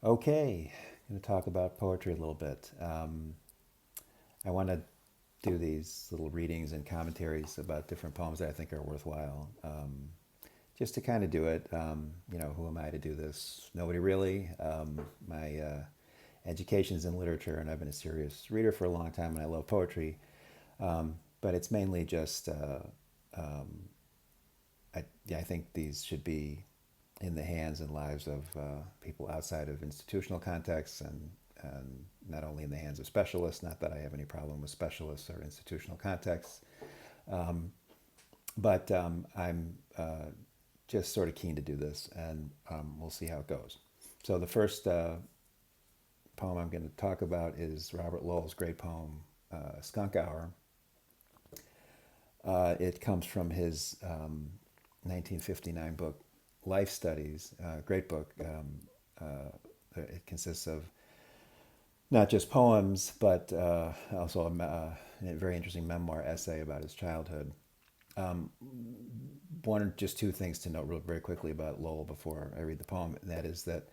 Okay, I'm going to talk about poetry a little bit. I want to do these little readings and commentaries about different poems that I think are worthwhile. Just to kind of do it, who am I to do this? Nobody really. My education's in literature, and I've been a serious reader for a long time, and I love poetry. But it's mainly just, I think these should be in the hands and lives of people outside of institutional contexts and not only in the hands of specialists, not that I have any problem with specialists or institutional contexts, but I'm just sort of keen to do this, and we'll see how it goes. So the first poem I'm going to talk about is Robert Lowell's great poem, Skunk Hour. It comes from his 1959 book, Life Studies, great book. It consists of not just poems, but also a very interesting memoir essay about his childhood. One or just two things to note real very quickly about Lowell before I read the poem, and that is that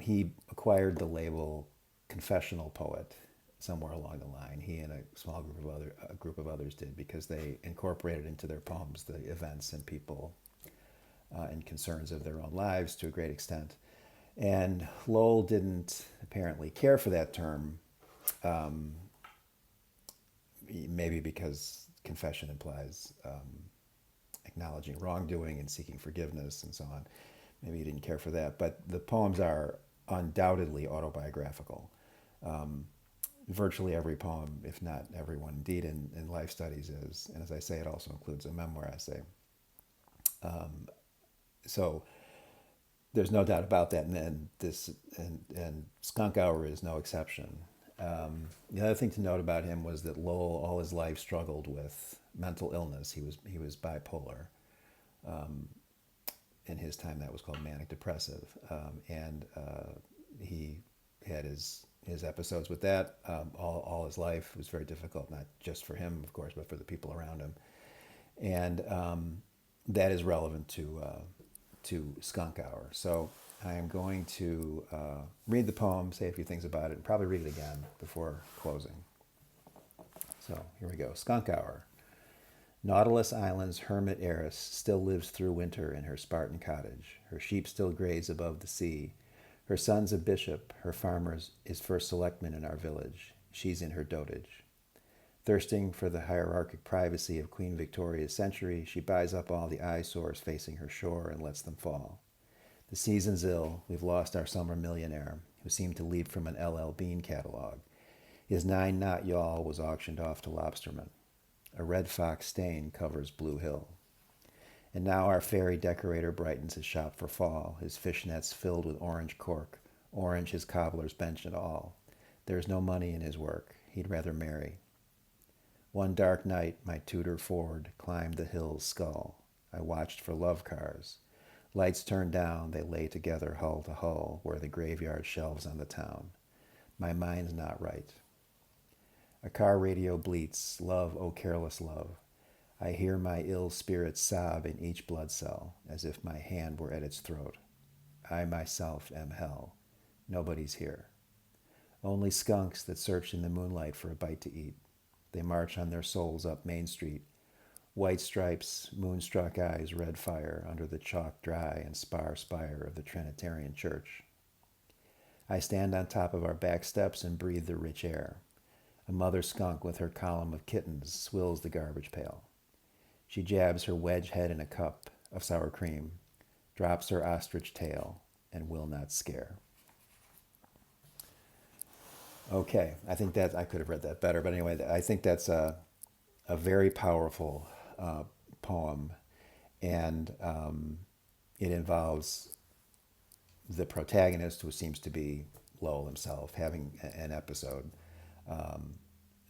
he acquired the label confessional poet somewhere along the line. He and a small group of others did, because they incorporated into their poems the events and people and concerns of their own lives to a great extent. And Lowell didn't apparently care for that term, maybe because confession implies acknowledging wrongdoing and seeking forgiveness and so on. Maybe he didn't care for that. But the poems are undoubtedly autobiographical. Virtually every poem, if not every one indeed, in Life Studies is. And as I say, it also includes a memoir essay. So there's no doubt about that, and Skunk Hour is no exception. The other thing to note about him was that Lowell all his life struggled with mental illness. He was bipolar. In his time, that was called manic depressive, and he had his episodes with that all his life. It was very difficult, not just for him, of course, but for the people around him, and that is relevant to Skunk Hour. So I am going to read the poem, say a few things about it, and probably read it again before closing. So here we go. Skunk Hour. Nautilus Island's hermit heiress still lives through winter in her Spartan cottage. Her sheep still graze above the sea. Her son's a bishop. Her farmer is first selectman in our village. She's in her dotage. Thirsting for the hierarchic privacy of Queen Victoria's century, she buys up all the eyesores facing her shore and lets them fall. The season's ill. We've lost our summer millionaire, who seemed to leap from an LL Bean catalogue. His 9-knot yawl was auctioned off to lobstermen. A red fox stain covers Blue Hill. And now our fairy decorator brightens his shop for fall, his fishnets filled with orange cork, orange his cobbler's bench and all. There's no money in his work. He'd rather marry. One dark night, my Tudor Ford climbed the hill's skull. I watched for love cars. Lights turned down, they lay together hull to hull, where the graveyard shelves on the town. My mind's not right. A car radio bleats, love, oh careless love. I hear my ill spirits sob in each blood cell, as if my hand were at its throat. I myself am hell. Nobody's here. Only skunks that search in the moonlight for a bite to eat. They march on their souls up Main Street. White stripes, moonstruck eyes, red fire under the chalk dry and spire of the Trinitarian Church. I stand on top of our back steps and breathe the rich air. A mother skunk with her column of kittens swills the garbage pail. She jabs her wedge head in a cup of sour cream, drops her ostrich tail, and will not scare. Okay, I think that I could have read that better, but anyway, I think that's a very powerful poem, and it involves the protagonist, who seems to be Lowell himself, having an episode,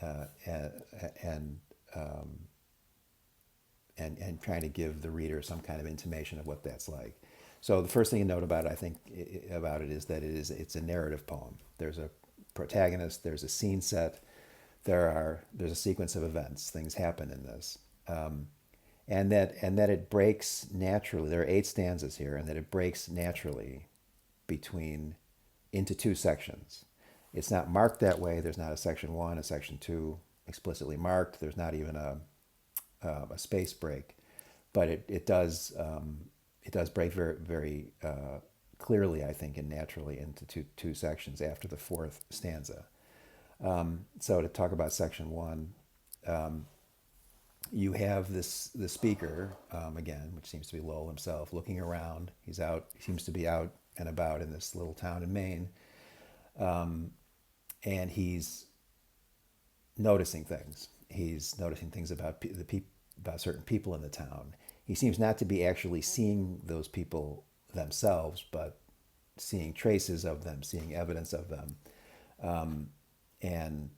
and and trying to give the reader some kind of intimation of what that's like. So the first thing to note about it, I think, about it is that it's a narrative poem. There's a protagonist, there's a scene set, there's a sequence of events, things happen in this, and that it breaks naturally. There are 8 stanzas here, and that it breaks naturally between into two sections. It's not marked that way. There's not a section one, a section two explicitly marked. There's not even a space break, but it does break very clearly, I think, and naturally into two sections after the fourth stanza. So to talk about section one, you have the speaker again, which seems to be Lowell himself, looking around. He's out. He seems to be out and about in this little town in Maine, and he's noticing things. He's noticing things about about certain people in the town. He seems not to be actually seeing those people themselves, but seeing traces of them, seeing evidence of them, and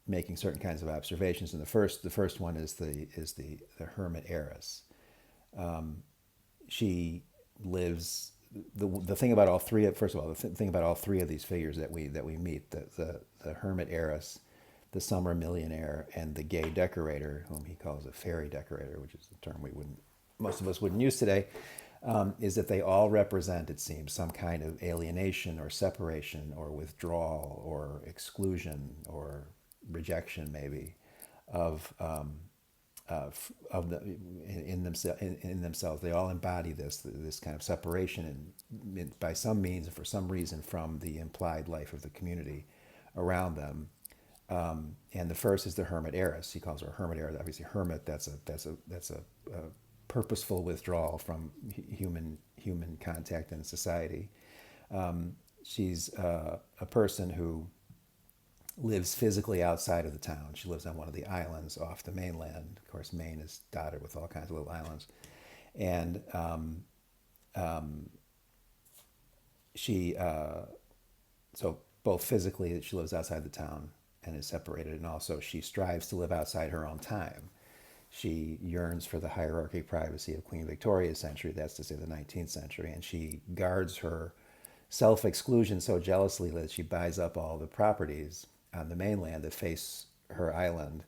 making certain kinds of observations. And the first one is the hermit heiress. She lives. The thing about all three. First of all, the thing about all three of these figures that we meet, the hermit heiress, the summer millionaire, and the gay decorator, whom he calls a fairy decorator, which is a term most of us wouldn't use today, is that they all represent, it seems, some kind of alienation or separation or withdrawal or exclusion or rejection, maybe, of the in themselves. They all embody this kind of separation, and by some means and for some reason, from the implied life of the community around them. And the first is the hermit heiress. He calls her a hermit heiress. Obviously, hermit. That's a purposeful withdrawal from human contact in society. She's a person who lives physically outside of the town. She lives on one of the islands off the mainland. Of course, Maine is dotted with all kinds of little islands, and she so both physically she lives outside the town and is separated, and also she strives to live outside her own time. She yearns for the hierarchic privacy of Queen Victoria's century, that's to say the 19th century, and she guards her self-exclusion so jealously that she buys up all the properties on the mainland that face her island,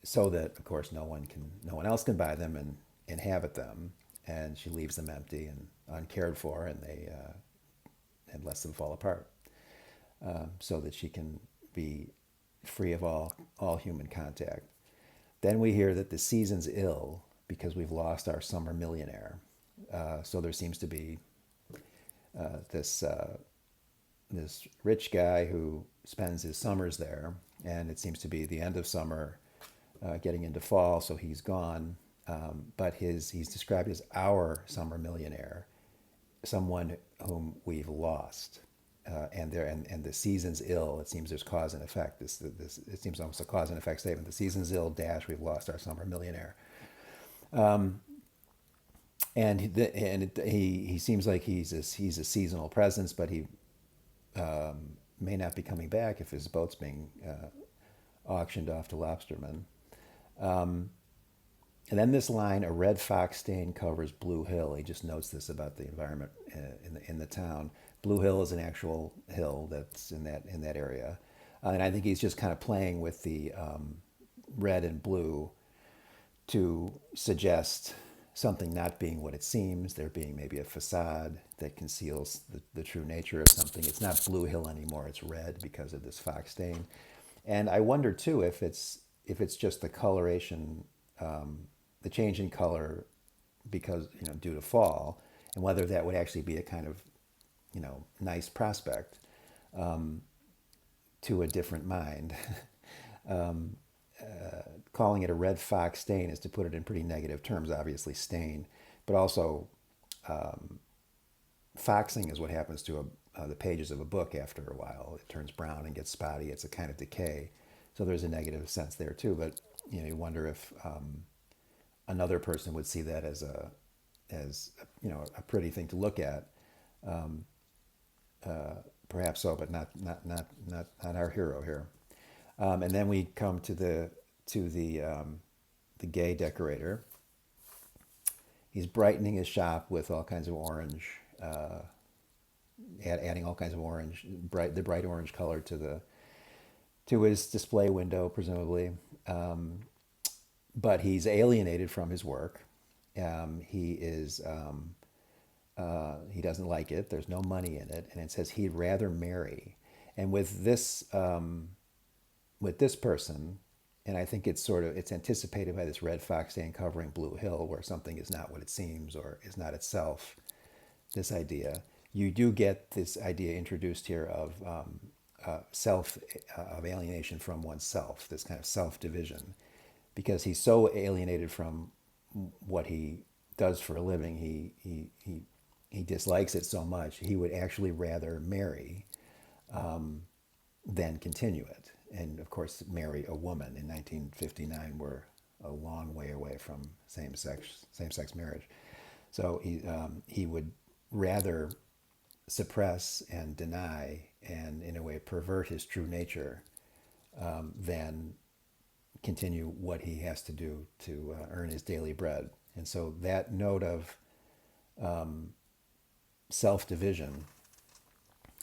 so that, of course, no one else can buy them and inhabit them, and she leaves them empty and uncared for, and lets them fall apart, so that she can be free of all human contact. Then we hear that the season's ill because we've lost our summer millionaire. So there seems to be this rich guy who spends his summers there, and it seems to be the end of summer, getting into fall, so he's gone. But he's described as our summer millionaire, someone whom we've lost. And the season's ill. It seems there's cause and effect. It seems almost a cause and effect statement. The season's ill. Dash. We've lost our summer millionaire. And he seems like he's a seasonal presence, but he may not be coming back if his boat's being auctioned off to lobstermen. And then this line, a red fox stain covers Blue Hill. He just notes this about the environment in the town. Blue Hill is an actual hill that's in that area. And I think he's just kind of playing with the red and blue to suggest something not being what it seems, there being maybe a facade that conceals the true nature of something. It's not Blue Hill anymore, it's red because of this fox stain. And I wonder too if it's just the coloration, the change in color because, due to fall, and whether that would actually be a kind of, nice prospect to a different mind. Calling it a red fox stain is to put it in pretty negative terms, obviously stain, but also foxing is what happens to the pages of a book after a while. It turns brown and gets spotty. It's a kind of decay. So there's a negative sense there too. But you wonder if another person would see that as a pretty thing to look at. Perhaps so, but not our hero here. And then we come to the gay decorator. He's brightening his shop with all kinds of orange, adding all kinds of orange, the bright orange color to his display window, presumably. But he's alienated from his work. He is He doesn't like it. There's no money in it, and it says he'd rather marry. And with this person, and I think it's anticipated by this red fox stand covering Blue Hill, where something is not what it seems or is not itself. This idea, you do get this idea introduced here of self, of alienation from oneself, this kind of self division, because he's so alienated from what he does for a living. He dislikes it so much he would actually rather marry than continue it. And of course, marry a woman in 1959, we're a long way away from same sex marriage. So he would rather suppress and deny and in a way pervert his true nature than continue what he has to do to earn his daily bread. And so that note of self-division,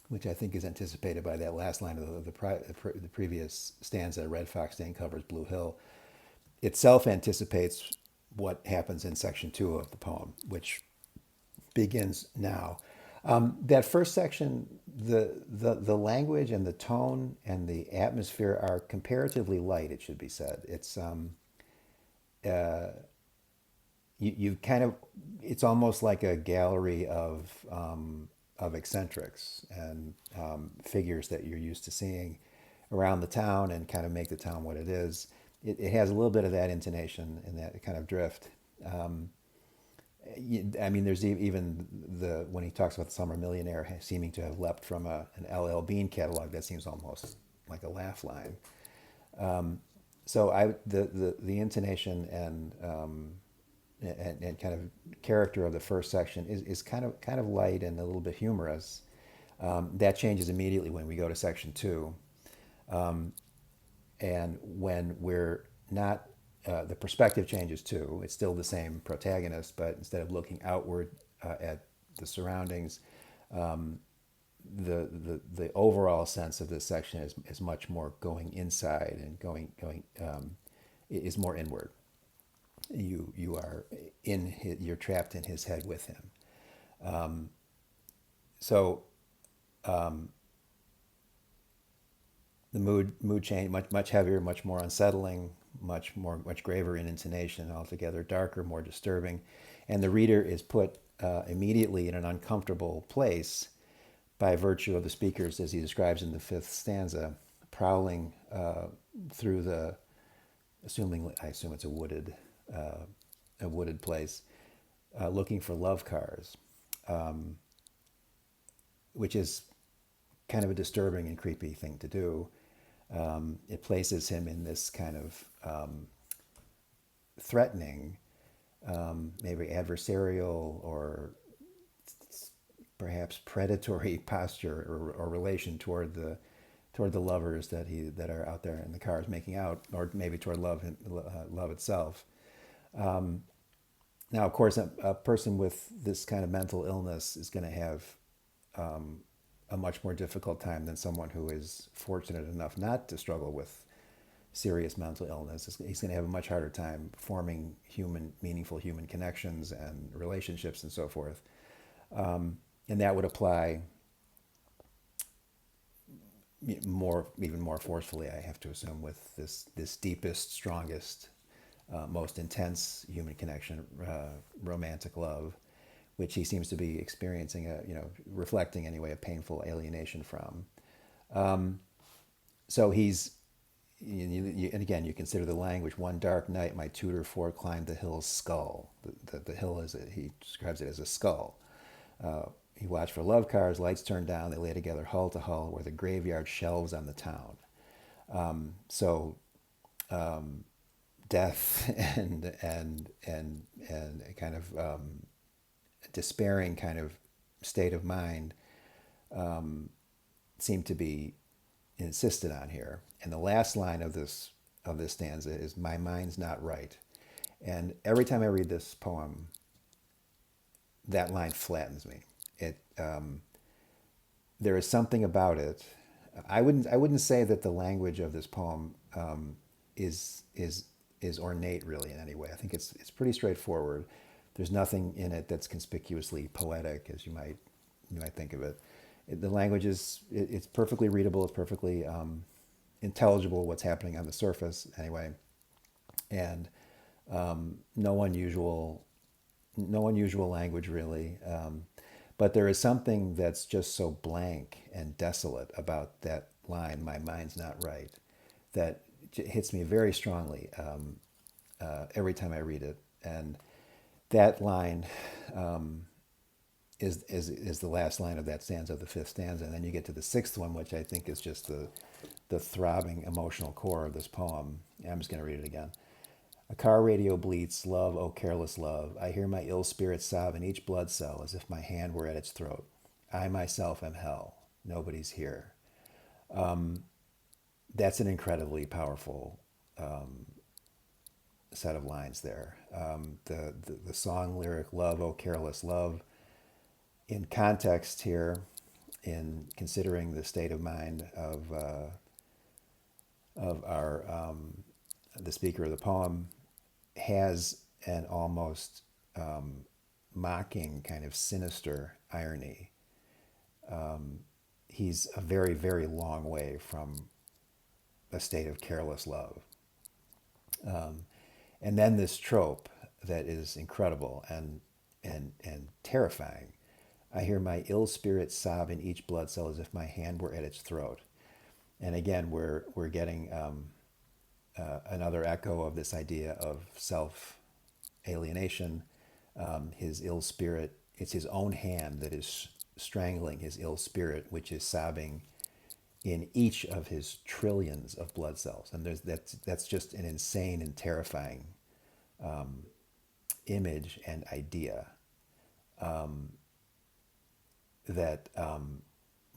which I think is anticipated by that last line of the previous stanza, red fox stand covers Blue Hill, itself anticipates what happens in section 2 of the poem, which begins now. That first section, the language and the tone and the atmosphere are comparatively light, it should be said. It's you kind of, it's almost like a gallery of eccentrics and figures that you're used to seeing around the town and kind of make the town what it is. It has a little bit of that intonation and that kind of drift. I mean, there's even when he talks about the summer millionaire seeming to have leapt from an L.L. Bean catalog, that seems almost like a laugh line. So the intonation and kind of character of the first section is kind of light and a little bit humorous. That changes immediately when we go to section 2, and when we're not. The perspective changes too. It's still the same protagonist, but instead of looking outward at the surroundings, the overall sense of this section is much more going inside and going is more inward. You are you're trapped in his head with him. So the mood change, much heavier, much more unsettling, much graver in intonation, altogether darker, more disturbing, and the reader is put immediately in an uncomfortable place by virtue of the speakers, as he describes in the 5th stanza, prowling through the, I assume it's a wooded place, looking for love cars, which is kind of a disturbing and creepy thing to do. It places him in this kind of threatening, maybe adversarial or perhaps predatory posture or relation toward the lovers that are out there in the cars making out, or maybe toward love itself. Now, of course, a person with this kind of mental illness is going to have a much more difficult time than someone who is fortunate enough not to struggle with serious mental illness. He's going to have a much harder time forming meaningful human connections and relationships and so forth. And that would apply even more forcefully, I have to assume, with this deepest, strongest, most intense human connection, romantic love, which he seems to be experiencing, reflecting anyway, a painful alienation from. So he's, and again, you consider the language. One dark night, my Tudor Ford climbed the hill's skull. The hill he describes it as a skull. He watched for love cars, lights turned down, they lay together hull to hull, where the graveyard shelves on the town. So death and a kind of despairing kind of state of mind seem to be insisted on here. And the last line of this stanza is, my mind's not right. And every time I read this poem, that line flattens me. There is something about it. I wouldn't say that the language of this poem is ornate really in any way. I think it's pretty straightforward. There's nothing in it that's conspicuously poetic, as you might think of it. The language is it's perfectly readable. It's perfectly intelligible. What's happening on the surface, anyway, and no unusual no unusual language really. But there is something that's just so blank and desolate about that line, "My mind's not right," that hits me very strongly every time I read it. And that line is the last line of that stanza, the fifth stanza. And then you get to the sixth one, which I think is just the throbbing emotional core of this poem. I'm just going to read it again. A car radio bleats, "Love, oh careless love. I hear my ill spirit sob in each blood cell as if my hand were at its throat. I myself am hell. Nobody's here." That's an incredibly powerful set of lines there. The song lyric, "Love, oh careless love," in context here, in considering the state of mind of our the speaker of the poem, has an almost mocking kind of sinister irony. He's a very, very long way from a state of careless love. And then this trope that is incredible and terrifying. I hear my ill spirit sob in each blood cell as if my hand were at its throat. And again, we're getting another echo of this idea of self alienation. His ill spirit, it's his own hand that is strangling his ill spirit, which is sobbing in each of his trillions of blood cells. And that's just an insane and terrifying image and idea that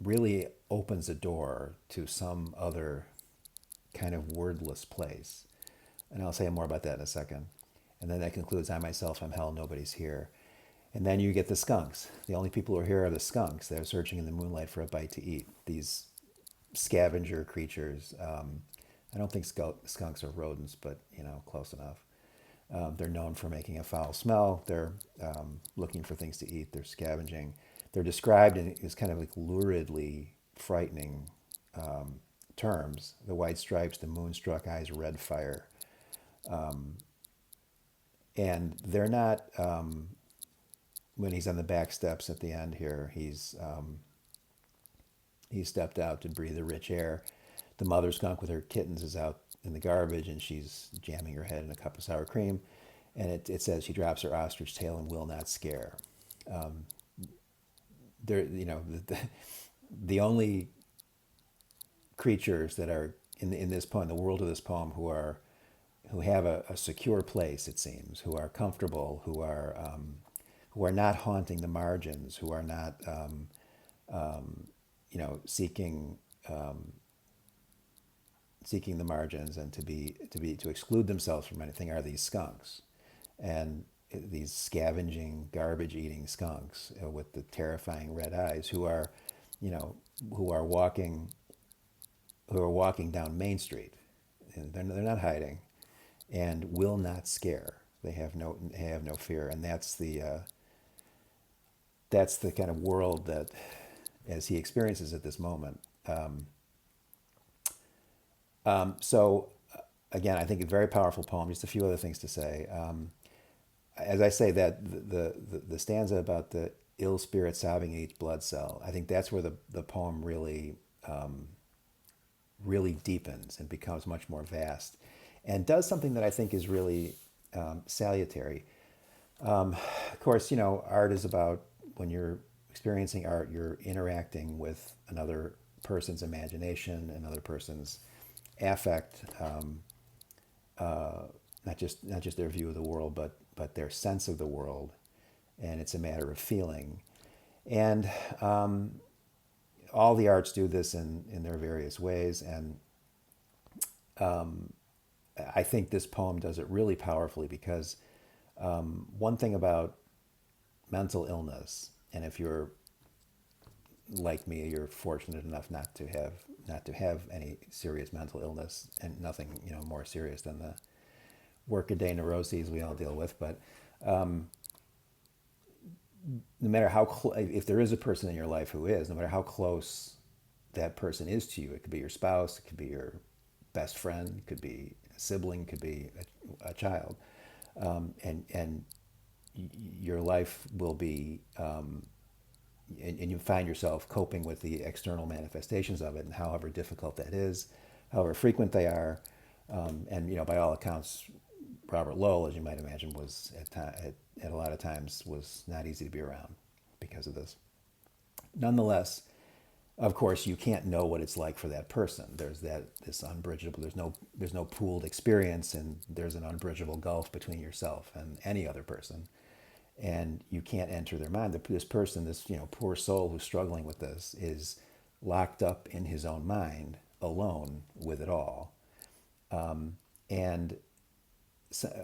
really opens a door to some other kind of wordless place. And I'll say more about that in a second. And then that concludes, "I myself am hell, nobody's here." And then you get the skunks. The only people who are here are the skunks. They're searching in the moonlight for a bite to eat. These scavenger creatures. I don't think skunks are rodents, but close enough. They're known for making a foul smell. They're looking for things to eat. They're scavenging. They're described in these kind of like luridly frightening terms: the white stripes, the moonstruck eyes, red fire. And they're not, when he's on the back steps at the end here, he stepped out to breathe the rich air. The mother skunk with her kittens is out in the garbage, and she's jamming her head in a cup of sour cream. And it says she drops her ostrich tail and will not scare. There, the only creatures that are in this poem, the world of this poem, who have a secure place, it seems, who are comfortable, who are not haunting the margins, who are not seeking the margins and to exclude themselves from anything, are these skunks, and these scavenging, garbage-eating skunks with the terrifying red eyes, who are walking down Main Street, and they're not hiding, and will not scare. They have no fear, and that's the kind of world that, as he experiences at this moment. So again, I think a very powerful poem. Just a few other things to say. As I say, that the stanza about the ill spirit sobbing in each blood cell, I think that's where the poem really really deepens and becomes much more vast, and does something that I think is really salutary. Of course, art is about, when you're experiencing art, you're interacting with another person's imagination, another person's affect, not just their view of the world, but their sense of the world, and it's a matter of feeling. And all the arts do this in their various ways, and I think this poem does it really powerfully, because one thing about mental illness, and if you're like me, you're fortunate enough not to have any serious mental illness, and nothing more serious than the workaday neuroses we all deal with. But no matter how if there is a person in your life who is, no matter how close that person is to you, it could be your spouse, it could be your best friend, it could be a sibling, it could be a child, and your life will be, and you find yourself coping with the external manifestations of it, and however difficult that is, however frequent they are, and by all accounts, Robert Lowell, as you might imagine, was at a lot of times was not easy to be around because of this. Nonetheless, of course, you can't know what it's like for that person. There's this unbridgeable. There's no pooled experience, and there's an unbridgeable gulf between yourself and any other person, and you can't enter their mind. This person, this poor soul who's struggling with this, is locked up in his own mind, alone with it all, and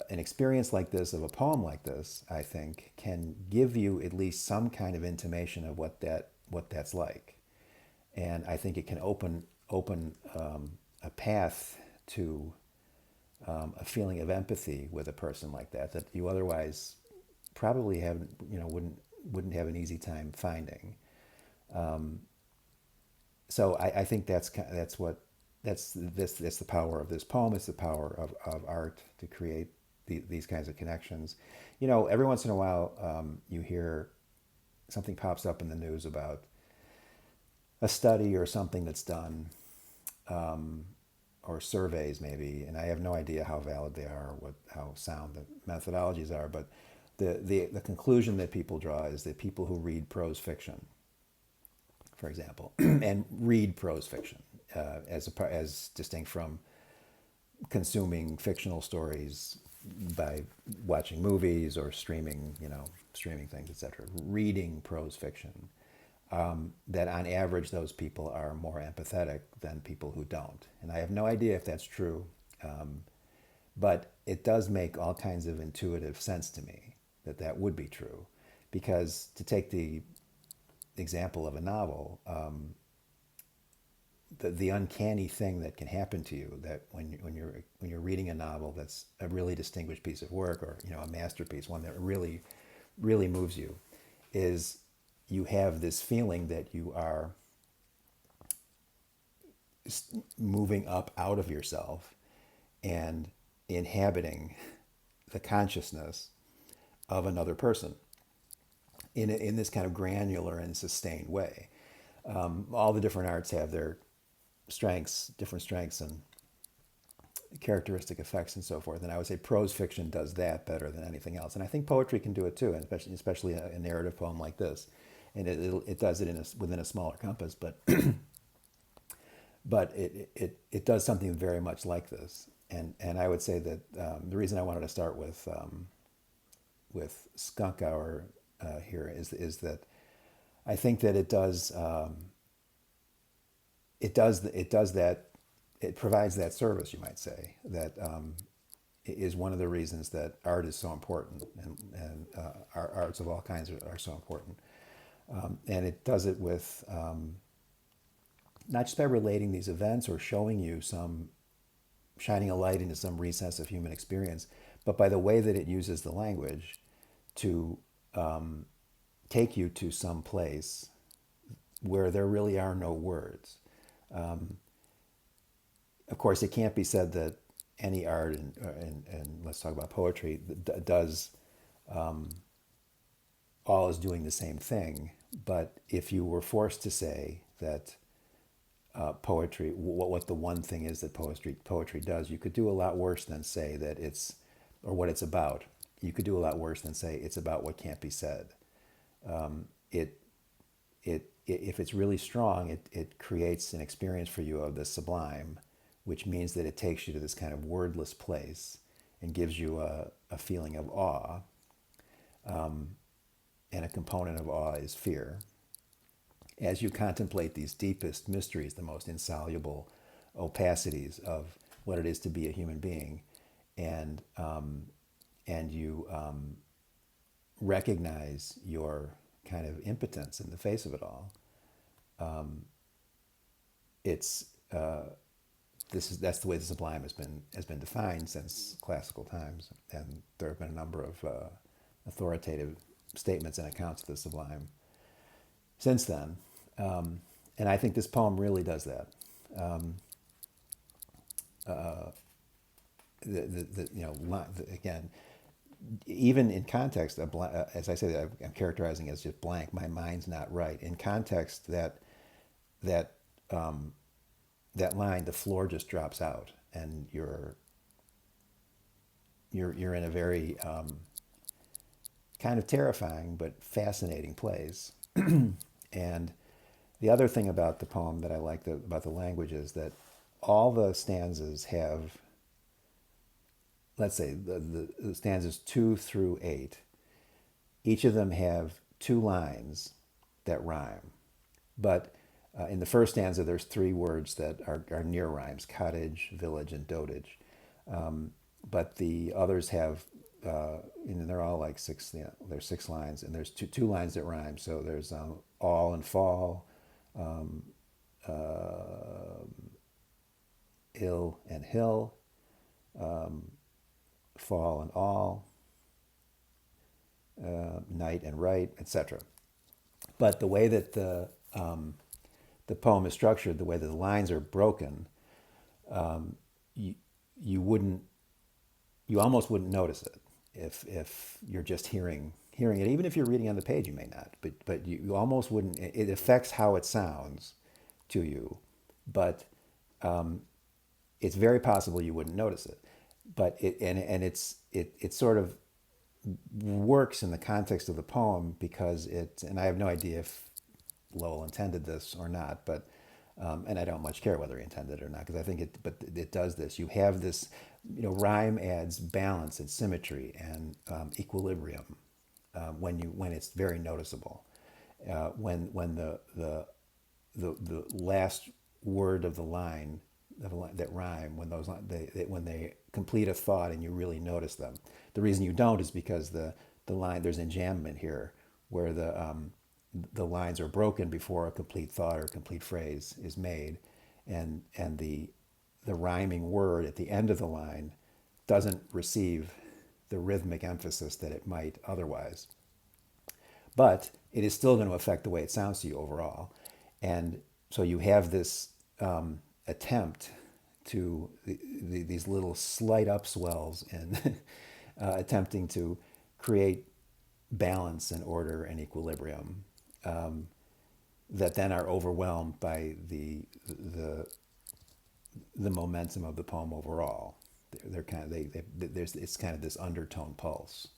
an experience like this, of a poem like this, I think, can give you at least some kind of intimation of what that's like, and I think it can open a path to a feeling of empathy with a person like that you otherwise probably haven't wouldn't have an easy time finding. So I think that's the power of this poem. It's the power of art to create these kinds of connections. Every once in a while, you hear something pops up in the news about a study or something that's done, or surveys maybe, and I have no idea how valid they are, how sound the methodologies are, but the conclusion that people draw is that people who read prose fiction, for example, and read prose fiction as distinct from consuming fictional stories by watching movies or streaming things, etc. Reading prose fiction, that on average those people are more empathetic than people who don't. And I have no idea if that's true, but it does make all kinds of intuitive sense to me that would be true. Because to take the example of a novel, the uncanny thing that can happen to you, that when you're reading a novel that's a really distinguished piece of work, or a masterpiece, one that really really moves you, is you have this feeling that you are moving up out of yourself and inhabiting the consciousness of another person in this kind of granular and sustained way. All the different arts have their different strengths and characteristic effects and so forth. And I would say prose fiction does that better than anything else. And I think poetry can do it too, and especially a narrative poem like this. And it does it within a smaller compass, but but it does something very much like this. And I would say that the reason I wanted to start with Skunk Hour here is that I think that it provides that service, you might say, that is one of the reasons that art is so important, and our arts of all kinds are so important. And it does it with not just by relating these events or showing you shining a light into some recess of human experience, but by the way that it uses the language to take you to some place where there really are no words. Of course, it can't be said that any art, and let's talk about poetry, does all is doing the same thing. But if you were forced to say that poetry, what the one thing is that poetry does, you could do a lot worse than say that it's, or what it's about. You could do a lot worse than say it's about what can't be said. If it's really strong, it creates an experience for you of the sublime, which means that it takes you to this kind of wordless place and gives you a feeling of awe. And a component of awe is fear. As you contemplate these deepest mysteries, the most insoluble opacities of what it is to be a human being, and you recognize your kind of impotence in the face of it all. That's the way the sublime has been defined since classical times, and there have been a number of authoritative statements and accounts of the sublime since then. And I think this poem really does that. Again, even in context, as I say, I'm characterizing as just blank. My mind's not right. In context, that that line, the floor just drops out, and you're in a very kind of terrifying but fascinating place. And the other thing about the poem that I like about the language is that all the stanzas have, let's say, the stanzas 2 through 8, each of them have 2 lines that rhyme. But in the first stanza, there's 3 words that are near rhymes: cottage, village, and dotage. But the others have, and they're all like 6. There's 6 lines, and there's two lines that rhyme. So there's all and fall, ill and hill, fall and all, night and right, etc. But the way that the poem is structured, the way that the lines are broken, you almost wouldn't notice it if you're just hearing it. Even if you're reading on the page, you may not. But you almost wouldn't. It affects how it sounds to you, but it's very possible you wouldn't notice it. But it sort of works in the context of the poem because and I have no idea if Lowell intended this or not, but and I don't much care whether he intended it or not, because I think but it does this. You have this, rhyme adds balance and symmetry and equilibrium when it's very noticeable. When the last word of the line that rhyme, when they complete a thought and you really notice them. The reason you don't is because the line, there's enjambment here where the lines are broken before a complete thought or a complete phrase is made, and the rhyming word at the end of the line doesn't receive the rhythmic emphasis that it might otherwise. But it is still going to affect the way it sounds to you overall. And so you have this attempt to these little slight upswells in attempting to create balance and order and equilibrium that then are overwhelmed by the momentum of the poem overall. It's kind of this undertone pulse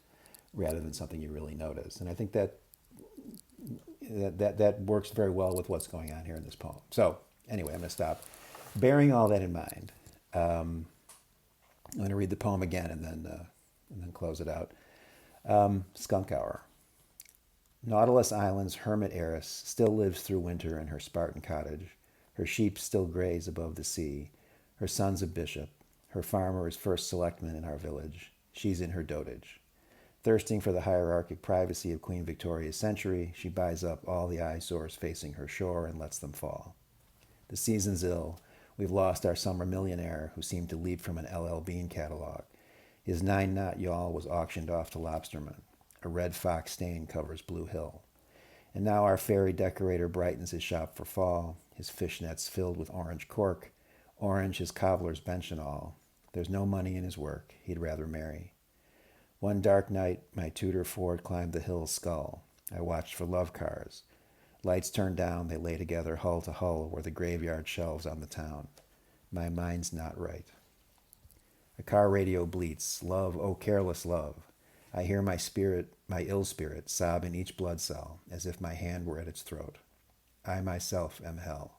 rather than something you really notice. And I think that works very well with what's going on here in this poem. So anyway, I'm going to stop. Bearing all that in mind, I'm going to read the poem again and then close it out. Skunk Hour. Nautilus Island's hermit heiress still lives through winter in her Spartan cottage. Her sheep still graze above the sea. Her son's a bishop. Her farmer is first selectman in our village. She's in her dotage. Thirsting for the hierarchic privacy of Queen Victoria's century, she buys up all the eyesores facing her shore and lets them fall. The season's ill. We've lost our summer millionaire who seemed to leap from an LL Bean catalogue. His 9-knot yawl was auctioned off to lobstermen. A red fox stain covers Blue Hill. And now our fairy decorator brightens his shop for fall, his fishnets filled with orange cork, orange his cobbler's bench and all. There's no money in his work, he'd rather marry. One dark night, my Tudor Ford climbed the hill's skull. I watched for love cars. Lights turned down, they lay together hull to hull where the graveyard shelves on the town. My mind's not right. A car radio bleats, love, oh careless love. I hear my ill spirit, sob in each blood cell, as if my hand were at its throat. I myself am hell.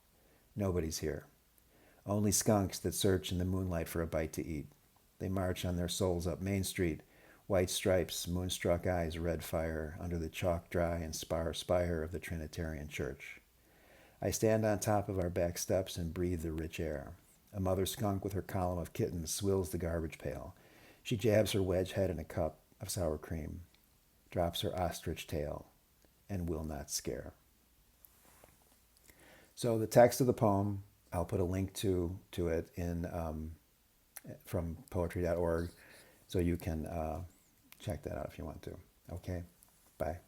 Nobody's here. Only skunks that search in the moonlight for a bite to eat. They march on their souls up Main Street, white stripes, moonstruck eyes, red fire, under the chalk-dry and spire of the Trinitarian Church. I stand on top of our back steps and breathe the rich air. A mother skunk with her column of kittens swills the garbage pail. She jabs her wedge head in a cup of sour cream, drops her ostrich tail, and will not scare. So the text of the poem, I'll put a link to it in from poetry.org, so you can check that out if you want to. Okay? Bye.